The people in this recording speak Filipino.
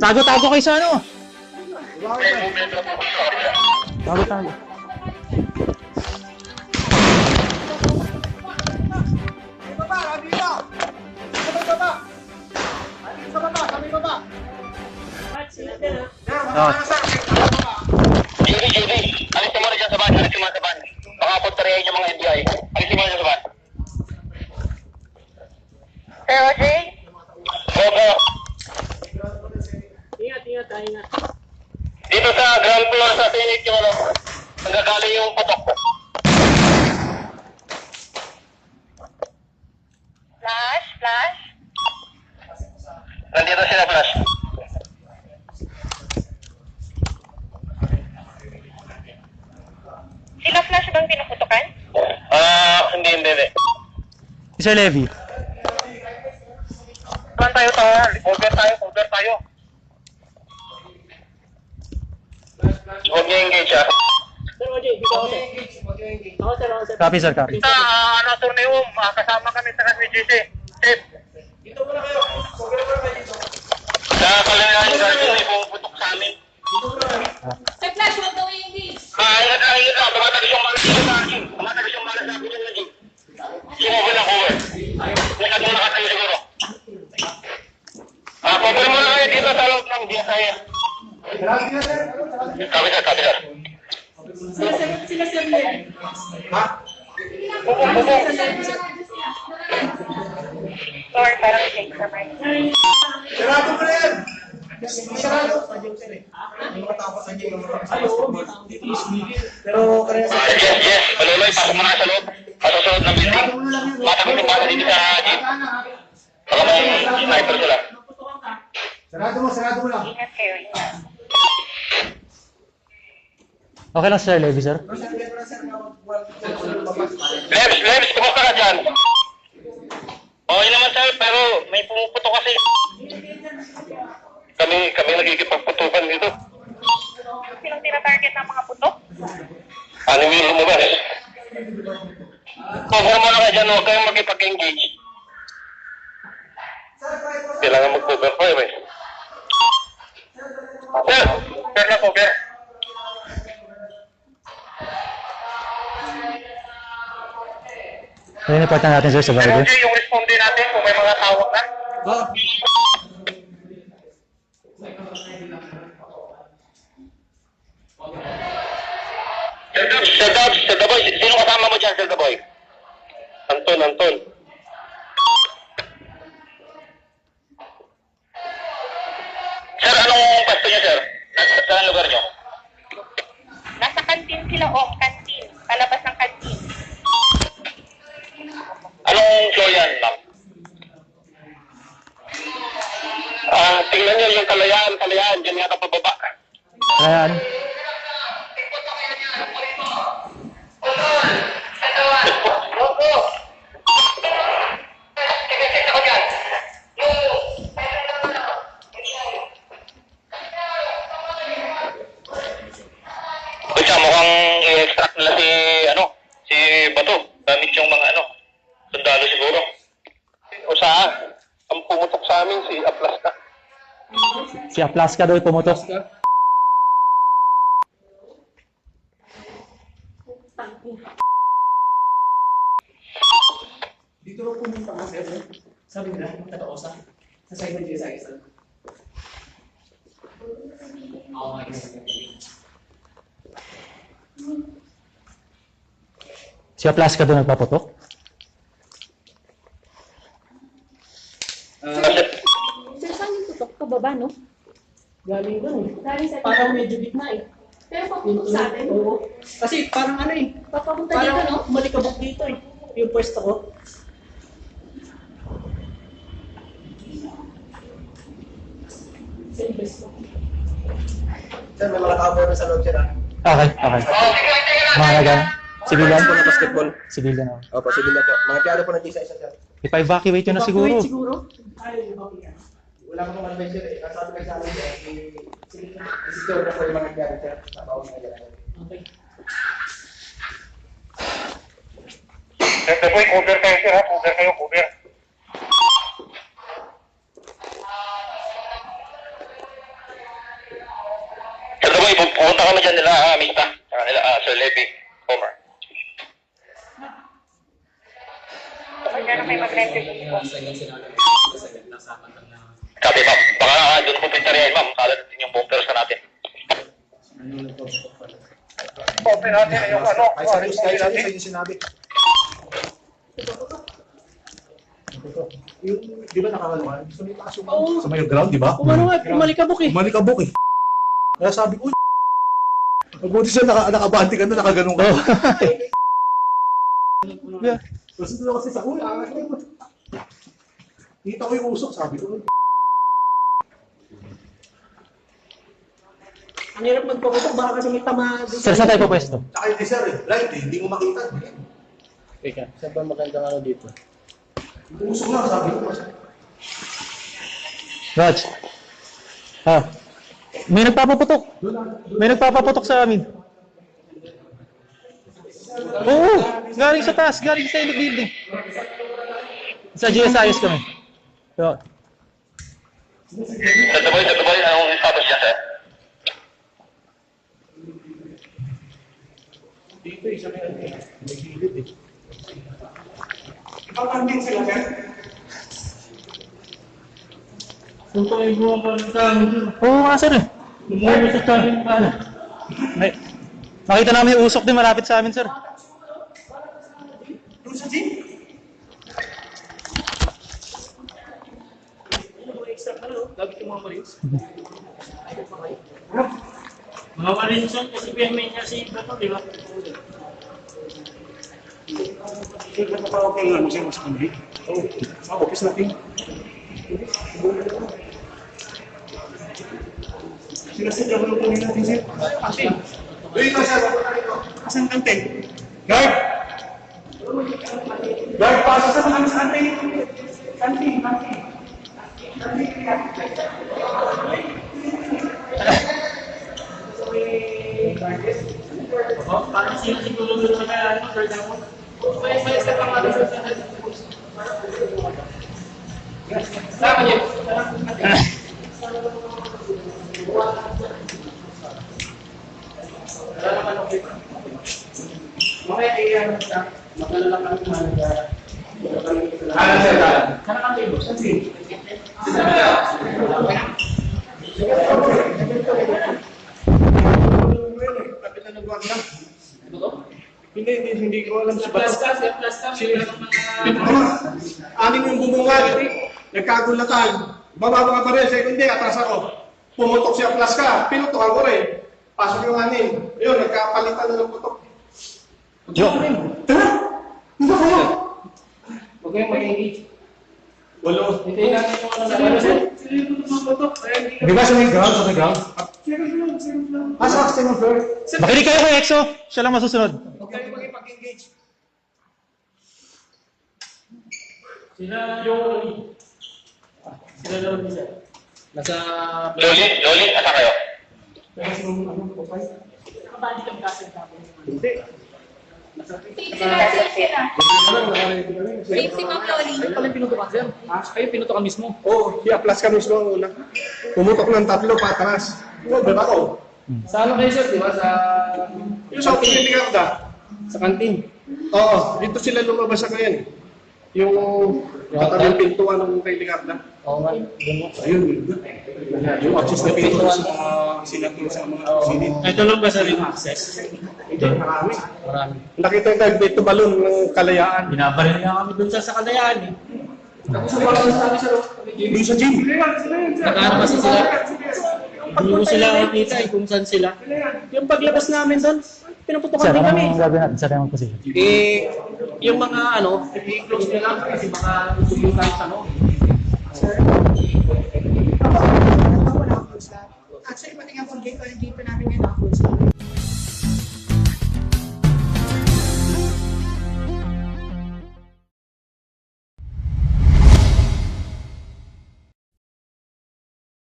Tago-tago kayo sa ano? Tago-tago. Judy, alisin mo na dyan sa van, alisin mo na sa van. Baka puntarehin yung mga NBI. Alisin mo na dyan sa van. Sir OJ? Opo. Ingat, ingat. Dito sa ground floor sa Senate yung ano, nanggagaling yung patok. Flash? Nandito sila, Flash. Sila Flash bang pinuputukan? Hindi. Sir Levy. Saan tayo tawag? Cover tayo. Huwag niya engage, ah. Sir OJ, dito ako, sir. Ako, sir. Copy, sir, copy. Sa, Torneum, kasama kami sa SBGC. Safe. Dito muna kayo. Sa kalalahan yung gano'n yung puputok sa amin. Sir Flash, huwag daw i-engage. Ingat ka. Tumatagis yung malas dito sa akin. Tumatagis yung malas sa akin yung naging. Sumubin ang cover. Nekat mo nakatayo siguro. Cover mo na kayo dito sa loob ng DSI. Copy, sir. Sila Sir Len. Bubong. Or parang check sa mic. Sarado ko na yan! Pero kaya sa... Yes. Maluloy, pasok mo na sa loob. Pasusunod ng building. Matapos yung basa dito sa jeep. Baka may sniper sila. Sarado mo lang. Ingat kayo. Okay lang, Sir Levy, sir. Lems, kumusta ka dyan? Okay naman sir, pero may pumuputo kasi. Kami nagkikipagputukan dito. Sinong tinatarget ng mga putok? Ano yung lumabas? Cover mo na ka dyan, huwag kayong magkipag-engage. Kailangan mag-cover pa eh. Sir na cover. Report na natin, sir, sa Pero barber. okay, yung responde natin kung may mga tawag na. Sir Daboy, sino kasama mo dyan, Sir Daboy? Anton. Sir, anong pasto niyo, sir? Saan lugar niyo? Nasa kantin sila o kantin. Palabas ng kantin. Anong floor yan, ma'am? Tingnan niyo yung kalayaan. Diyan nga pababa. Ayan. Kaya mukhang i-extract nila si Bato. Gamit yung mga sundalo siguro. O saan? Ang pumutok sa amin si Aplaska. Si Aplaska daw pumutok. Dito rin pumunta ka, sir. Sabi nila, yung taga-osa. Sa side ng GSIS. Oo, nga. Si Aplaska daw nagpaputok. Sir, saan yung putok? Pababa, no? Galing doon eh. Galing sa Parang medyo gitna eh. Pero paputok sa atin. Oo. Kasi parang Papapunta dito, no? parang malikabok dito eh. Yung pwesto ko. Sa investo. Sir, may mga tao na sa loob sir. Okay. Mga nagan. Civilian? Basketball. Civilian, oh. Opo, sige na po. Mga tiyado po ng GSIS sir. Ipa-evacuate yun na siguro. Evacuate siguro? Ay, evacuate. Wala ko pong advice sir. Kasabi kayo sa amin sir. Secure na po yung mga tiyado sir. Napauna na dyan. Okay. Sir Daboy, cover kayo sir ha. Cover. Anyway, pupunta kami dyan nila, Amita. Saka nila, Sir Levy. Homer. Kanya na kayo mag-represent po. Copy, ma'am. Baka doon po pintaryahin, ma'am. Kala natin yung bumpers na natin. Open natin yung ano. Ay, sa news tayo natin, sa inyo sinabi. Yung, di ba nakakaluan? Sa may taas yung sa may ground, di ba? Umano nga, umalikabok eh. Umalikabok eh. Kaya sabi ko, mabuti siya, nakabante ka na, nakaganon ka. Yeah. Kasi doon kasi sa angat ko. Kita ko yung usok, sabi ko. Ang hirap magpaputok, baka kasi may tama. Sir, saan tayo po pwesto? Tsaka yung sir, right eh, hindi mo makita. Teka, saan ba magandang ano dito? Yung usok lang, sabi ko. Raj. May nagpapaputok. May nagpapaputok sa amin. Oo, galing sa taas, galing sa ilog building. Sa GSIS kami. So, Sa Dubai, anong status niya, sir? Dito eh, sabi natin, may gilid eh. Ipapandin sila, sir? Kung tayo buwan pa ng kami dun. oo nga sir eh. Lumuwi sa kami ng ano. Nakita namin yung usok din malapit sa amin sir. Doon sa jeep? Ano mga extra ka na, lagi yung mga marines. Mga marines yun, kasi PMA niya si Bato, di ba? Sige, ba't pa okay nga mo siya mas kundi? Oo, sa office natin. Sinasadya ko lang kunin natin, sir. Kanting. Uy, ikaw, sir. Asan kanting? Guard! Guard, pasok sa mga sa kanting. Kanting. Parang sila siguro doon sa kaya, ano, third ako. May isa pang ano sa Sama niyo. Mamaya iyan sa maglalala kami mahalaga. Sana kami ibo. Saan si? Hindi ko alam si Plus Bato. ka, sila ng mga... Anim yung bubungan. Nagkagulatan. Bababa ka pa rin. Second day, atras ako. Pumutok siya plus ka. Pinutokan ko rin. Pasok yung anim. Yun, nagkapalitan na ng putok. Jo. Tara! Hindi kayo! Huwag kayong mag-engage. Walo. Hintayin natin yung ano na Sila yung mga batok. Di ba sa may ground? Sa may ground? Asa ka sa floor? Makinig kayo kay Exo. Siya lang masusunod. Huwag kayo maging-engage. Sila yung... Sila yung isa. Nasa... Loli, asa kayo? Nakabali kang kasal tapos. Hindi. Safety Ma'am Loli. Ayun pala yung pinutukan sir. Ayun pinutukan mismo. Oo, i-plus ka mismo ang una. Pumutok ng 3 patras. Oo, diba ko? Sa ano kayo sir, di ba? Sa... Yung sa pinitigang ka. Sa kantin. Oo, dito sila lumabas sa ngayon. Yung katabing pintuan ng kay Ligarda. Oo nga. Doon mo. Ayun, yung access na pintuan sa mga sinatin sa mga sinit. Ito lang ba sa ring access? Hindi, marami. Marami. Nakita yung dito balon ng kalayaan. Binabaril nga kami doon sa kalayaan eh. Tapos sa mga sabi sa doon sa gym. Nakaano kasi sila. Hindi ko sila nakita eh kung saan sila. Yung paglabas namin doon, pinuputukan Sir, din kami. anong gagawin natin? Sir, anong position? Eh, yung mga ano, i-close nila kasi mga susubukan sa ano. Actually, pati nga po dito namin ngayon naka-full stop.